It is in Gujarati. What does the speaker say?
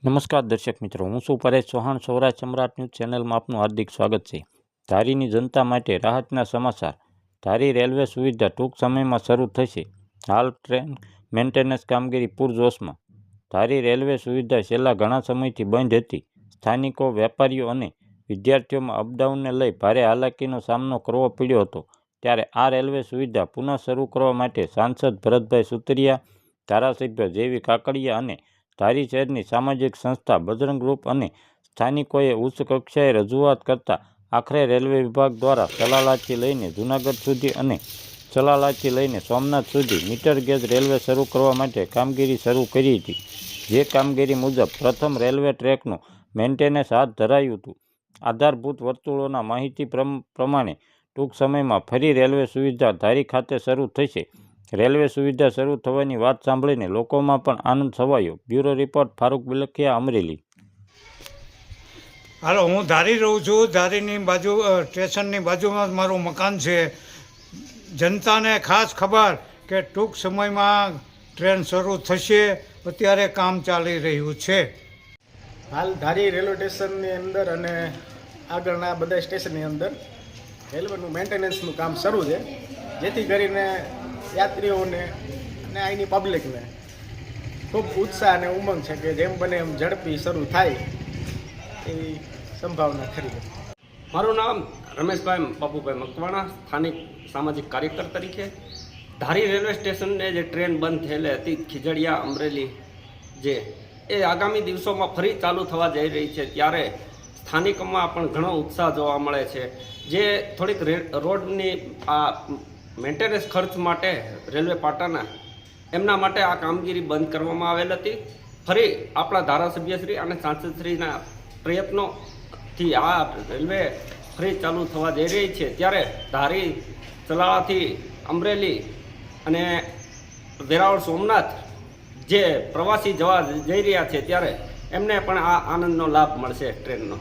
નમસ્કાર દર્શક મિત્રો, હું છું પરેશ ચૌહાણ. સૌરાષ્ટ્ર સમ્રાટ ન્યૂઝ ચેનલમાં આપનું હાર્દિક સ્વાગત છે. ધારીની જનતા માટે રાહતના સમાચાર. ધારી રેલવે સુવિધા ટૂંક સમયમાં શરૂ થશે. હાલ ટ્રેન મેન્ટેનન્સ કામગીરી પૂરજોશમાં. ધારી રેલવે સુવિધા છેલ્લા ઘણા સમયથી બંધ હતી. સ્થાનિકો, વેપારીઓ અને વિદ્યાર્થીઓમાં અપડાઉનને લઈ ભારે હાલાકીનો સામનો કરવો પડ્યો હતો. ત્યારે આ રેલવે સુવિધા પુનઃ શરૂ કરવા માટે સાંસદ ભરતભાઈ સુતરિયા, ધારાસભ્ય જેવી કાકડિયા અને ધારી શહેરની સામાજિક સંસ્થા બજરંગ ગ્રુપ અને સ્થાનિકોએ ઉચ્ચ કક્ષાએ રજૂઆત કરતા આખરે રેલવે વિભાગ દ્વારા ચલાલાથી લઈને જૂનાગઢ સુધી અને ચલાલાથી લઈને સોમનાથ સુધી મીટર ગેજ રેલવે શરૂ કરવા માટે કામગીરી શરૂ કરી હતી. જે કામગીરી મુજબ પ્રથમ રેલવે ટ્રેકનું મેન્ટેનન્સ હાથ ધરાયું હતું. આધારભૂત વર્તુળોના માહિતી પ્રમાણે ટૂંક સમયમાં ફરી રેલવે સુવિધા ધારી ખાતે શરૂ થશે. રેલવે સુવિધા શરૂ થવાની વાત સાંભળીને લોકોમાં પણ આનંદ છવાયો. Bureau report Farooq Bilkhiya, Amreli. હાલો, હું ધારી રહું છું. ધારીની બાજુ સ્ટેશનની બાજુમાં જ મારું મકાન છે. જનતાને ખાસ ખબર કે ટૂંક સમયમાં ટ્રેન શરૂ થશે. અત્યારે કામ ચાલી રહ્યું છે. હાલ ધારી રેલવે સ્ટેશનની અંદર અને આગળના બધા સ્ટેશનની અંદર રેલવેનું મેન્ટેનન્સનું કામ શરૂ છે, જેથી કરીને યાત્રીઓને અને અહીંની પબ્લિકને ખૂબ ઉત્સાહ અને ઉમંગ છે કે જેમ બને એમ ઝડપી શરૂ થાય એવી સંભાવના ખરી. મારું નામ રમેશભાઈ બાબુભાઈ મકવાણા, સ્થાનિક સામાજિક કાર્યકર તરીકે. ધારી રેલવે સ્ટેશનને જે ટ્રેન બંધ થયેલી હતી ખીજડીયા અમરેલી, એ આગામી દિવસોમાં ફરી ચાલુ થવા જઈ રહી છે. ત્યારે સ્થાનિકોમાં પણ ઘણો ઉત્સાહ જોવા મળે છે. જે થોડીક રોડની આ મેન્ટેનન્સ ખર્ચ માટે રેલવે પાટાના એમના માટે આ કામગીરી બંધ કરવામાં આવેલ હતી. ફરી આપણા ધારાસભ્યશ્રી અને સાંસદશ્રીના પ્રયત્નોથી આ રેલવે ફરી ચાલુ થવા જઈ રહી છે. ત્યારે ધારી, ચલાળાથી અમરેલી અને વેરાવળ સોમનાથ જે પ્રવાસી જવા જઈ રહ્યા છે, ત્યારે એમને પણ આ આનંદનો લાભ મળશે ટ્રેનનો.